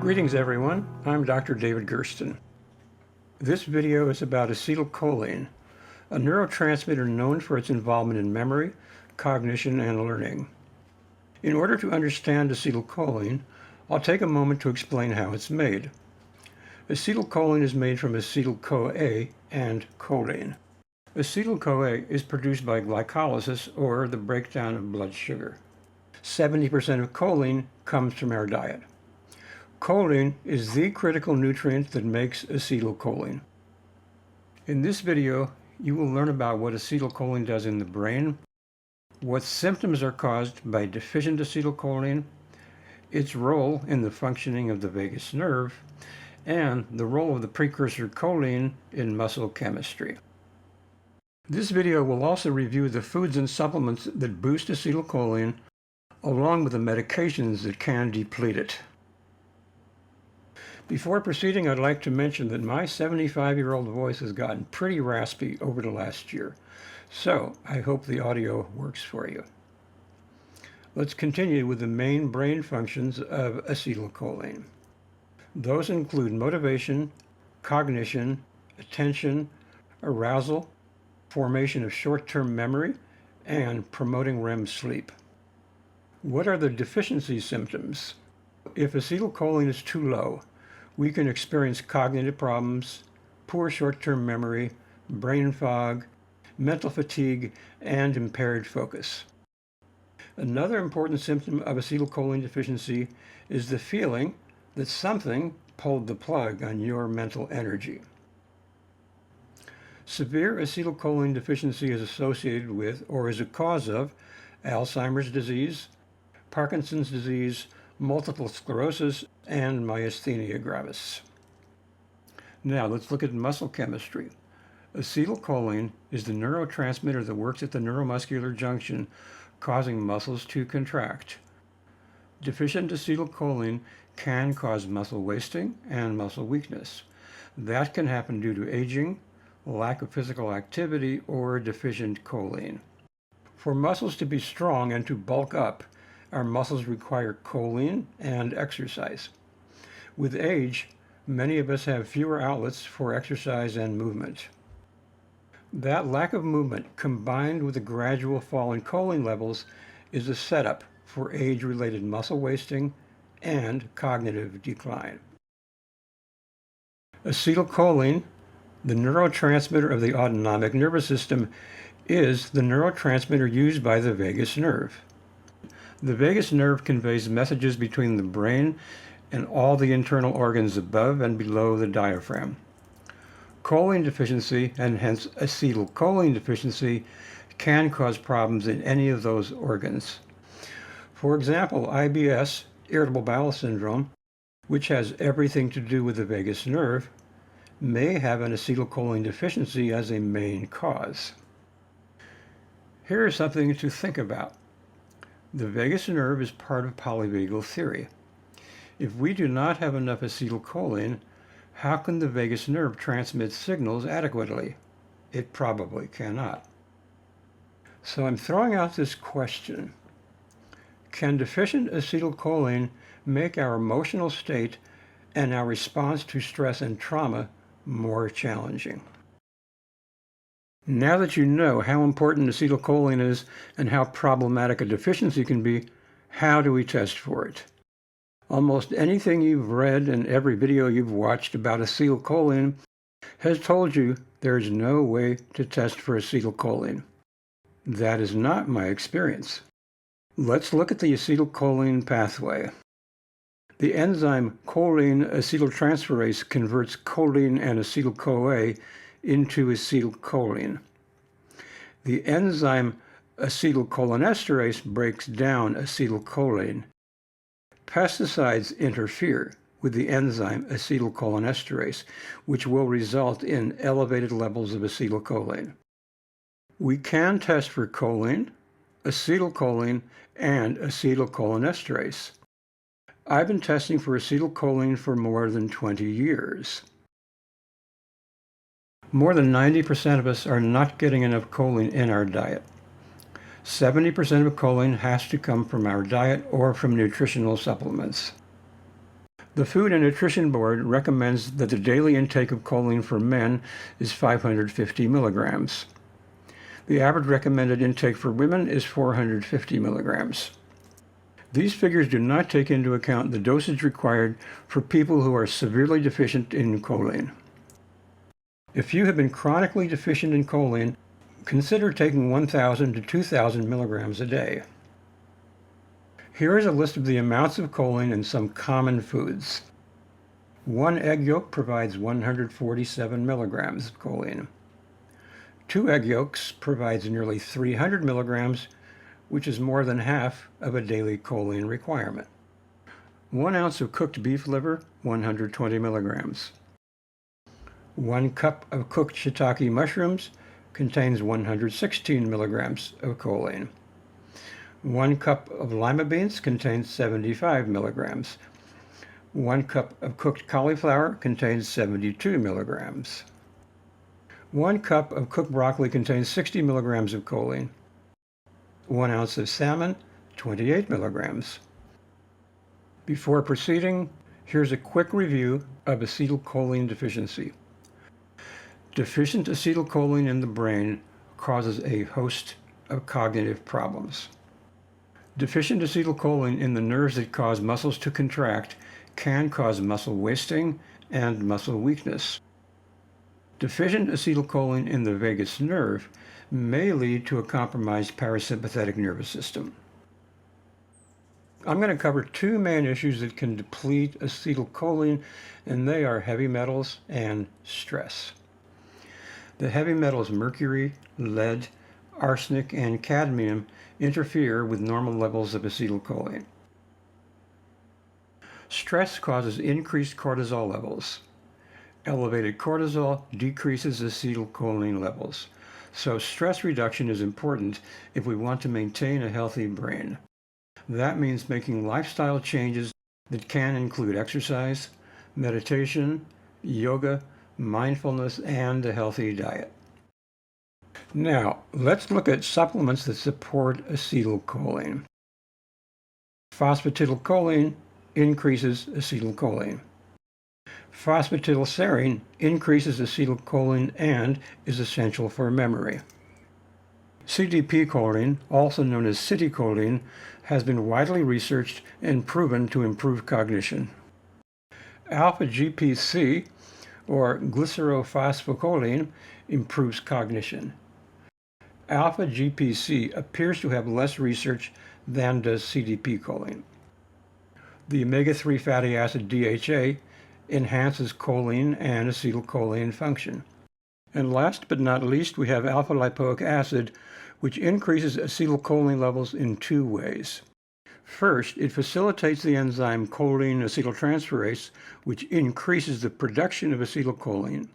Greetings everyone, I'm Dr. David Gersten. This video is about acetylcholine, a neurotransmitter known for its involvement in memory, cognition, and learning. In order to understand acetylcholine, I'll take a moment to explain how it's made. Acetylcholine is made from acetyl-CoA and choline. Acetyl-CoA is produced by glycolysis, or the breakdown of blood sugar. 70% of choline comes from our diet. Choline is the critical nutrient that makes acetylcholine. In this video, you will learn about what acetylcholine does in the brain, what symptoms are caused by deficient acetylcholine, its role in the functioning of the vagus nerve, and the role of the precursor choline in muscle chemistry. This video will also review the foods and supplements that boost acetylcholine, along with the medications that can deplete it. Before proceeding, I'd like to mention that my 75-year-old voice has gotten pretty raspy over the last year, so I hope the audio works for you. Let's continue with the main brain functions of acetylcholine. Those include motivation, cognition, attention, arousal, formation of short-term memory, and promoting REM sleep. What are the deficiency symptoms? If acetylcholine is too low, we can experience cognitive problems, poor short-term memory, brain fog, mental fatigue, and impaired focus. Another important symptom of acetylcholine deficiency is the feeling that something pulled the plug on your mental energy. Severe acetylcholine deficiency is associated with, or is a cause of, Alzheimer's disease, Parkinson's disease, multiple sclerosis, and myasthenia gravis. Now let's look at muscle chemistry. Acetylcholine is the neurotransmitter that works at the neuromuscular junction, causing muscles to contract. Deficient acetylcholine can cause muscle wasting and muscle weakness. That can happen due to aging, lack of physical activity, or deficient choline. For muscles to be strong and to bulk up, our muscles require choline and exercise. With age, many of us have fewer outlets for exercise and movement. That lack of movement, combined with a gradual fall in choline levels, is a setup for age-related muscle wasting and cognitive decline. Acetylcholine, the neurotransmitter of the autonomic nervous system, is the neurotransmitter used by the vagus nerve. The vagus nerve conveys messages between the brain and all the internal organs above and below the diaphragm. Choline deficiency, and hence acetylcholine deficiency, can cause problems in any of those organs. For example, IBS, irritable bowel syndrome, which has everything to do with the vagus nerve, may have an acetylcholine deficiency as a main cause. Here is something to think about. The vagus nerve is part of polyvagal theory. If we do not have enough acetylcholine, how can the vagus nerve transmit signals adequately? It probably cannot. So I'm throwing out this question. Can deficient acetylcholine make our emotional state and our response to stress and trauma more challenging? Now that you know how important acetylcholine is and how problematic a deficiency can be, how do we test for it? Almost anything you've read and every video you've watched about acetylcholine has told you there is no way to test for acetylcholine. That is not my experience. Let's look at the acetylcholine pathway. The enzyme choline acetyltransferase converts choline and acetyl-CoA into acetylcholine. The enzyme acetylcholinesterase breaks down acetylcholine. Pesticides interfere with the enzyme acetylcholinesterase, which will result in elevated levels of acetylcholine. We can test for choline, acetylcholine, and acetylcholinesterase. I've been testing for acetylcholine for more than 20 years. More than 90% of us are not getting enough choline in our diet. 70% of choline has to come from our diet or from nutritional supplements. The Food and Nutrition Board recommends that the daily intake of choline for men is 550 milligrams. The average recommended intake for women is 450 milligrams. These figures do not take into account the dosage required for people who are severely deficient in choline. If you have been chronically deficient in choline, consider taking 1,000 to 2,000 milligrams a day. Here is a list of the amounts of choline in some common foods. One egg yolk provides 147 milligrams of choline. 2 egg yolks provides nearly 300 milligrams, which is more than half of a daily choline requirement. 1 ounce of cooked beef liver, 120 milligrams. 1 cup of cooked shiitake mushrooms contains 116 milligrams of choline. 1 cup of lima beans contains 75 milligrams. 1 cup of cooked cauliflower contains 72 milligrams. 1 cup of cooked broccoli contains 60 milligrams of choline. 1 ounce of salmon, 28 milligrams. Before proceeding, here's a quick review of acetylcholine deficiency. Deficient acetylcholine in the brain causes a host of cognitive problems. Deficient acetylcholine in the nerves that cause muscles to contract can cause muscle wasting and muscle weakness. Deficient acetylcholine in the vagus nerve may lead to a compromised parasympathetic nervous system. I'm going to cover 2 main issues that can deplete acetylcholine, and they are heavy metals and stress. The heavy metals mercury, lead, arsenic, and cadmium interfere with normal levels of acetylcholine. Stress causes increased cortisol levels. Elevated cortisol decreases acetylcholine levels, so stress reduction is important if we want to maintain a healthy brain. That means making lifestyle changes that can include exercise, meditation, yoga, mindfulness, and a healthy diet. Now, let's look at supplements that support acetylcholine. Phosphatidylcholine increases acetylcholine. Phosphatidylserine increases acetylcholine and is essential for memory. CDP choline, also known as citicholine, has been widely researched and proven to improve cognition. Alpha-GPC, or glycerophosphocholine, improves cognition. Alpha-GPC appears to have less research than does CDP choline. The omega-3 fatty acid DHA enhances choline and acetylcholine function. And last but not least, we have alpha-lipoic acid, which increases acetylcholine levels in 2 ways. First, it facilitates the enzyme choline acetyltransferase, which increases the production of acetylcholine.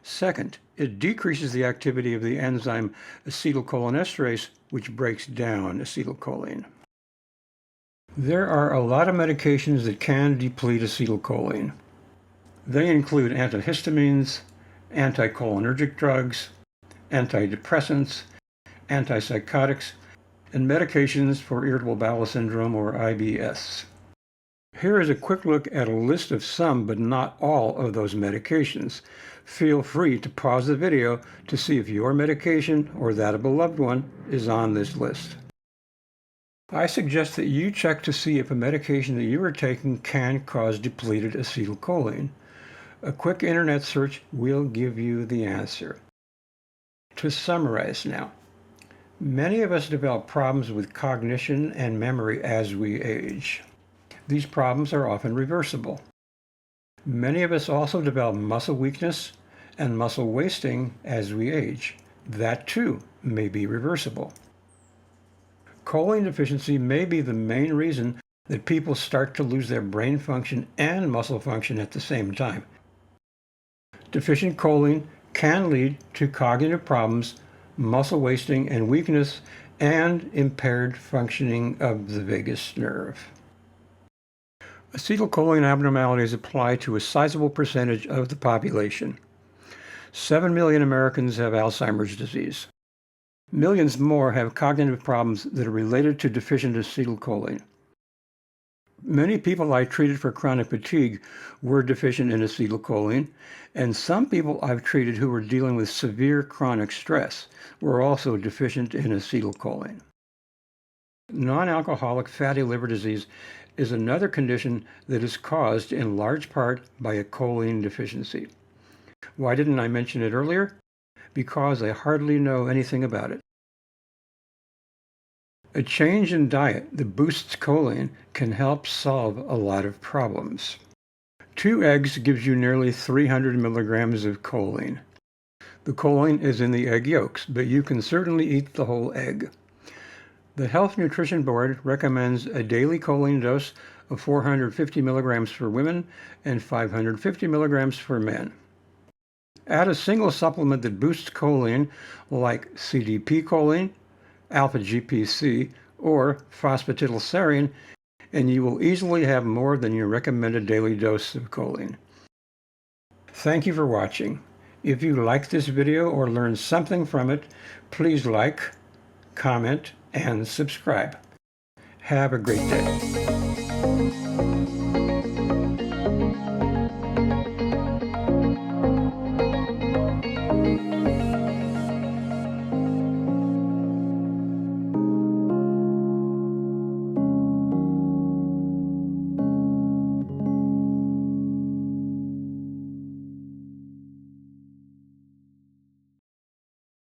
Second, it decreases the activity of the enzyme acetylcholinesterase, which breaks down acetylcholine. There are a lot of medications that can deplete acetylcholine. They include antihistamines, anticholinergic drugs, antidepressants, antipsychotics, and medications for irritable bowel syndrome or IBS. Here is a quick look at a list of some but not all of those medications. Feel free to pause the video to see if your medication or that of a loved one is on this list. I suggest that you check to see if a medication that you are taking can cause depleted acetylcholine. A quick internet search will give you the answer. To summarize now, many of us develop problems with cognition and memory as we age. These problems are often reversible. Many of us also develop muscle weakness and muscle wasting as we age. That too may be reversible. Choline deficiency may be the main reason that people start to lose their brain function and muscle function at the same time. Deficient choline can lead to cognitive problems, muscle wasting and weakness, and impaired functioning of the vagus nerve. Acetylcholine abnormalities apply to a sizable percentage of the population. 7 million Americans have Alzheimer's disease. Millions more have cognitive problems that are related to deficient acetylcholine. Many people I treated for chronic fatigue were deficient in acetylcholine, and some people I've treated who were dealing with severe chronic stress were also deficient in acetylcholine. Non-alcoholic fatty liver disease is another condition that is caused in large part by a choline deficiency. Why didn't I mention it earlier? Because I hardly know anything about it. A change in diet that boosts choline can help solve a lot of problems. 2 eggs gives you nearly 300 milligrams of choline. The choline is in the egg yolks, but you can certainly eat the whole egg. The Health Nutrition Board recommends a daily choline dose of 450 milligrams for women and 550 milligrams for men. Add a single supplement that boosts choline, like CDP choline, alpha-GPC, or phosphatidylserine, and you will easily have more than your recommended daily dose of choline. Thank you for watching. If you liked this video or learned something from it, please like, comment, and subscribe. Have a great day.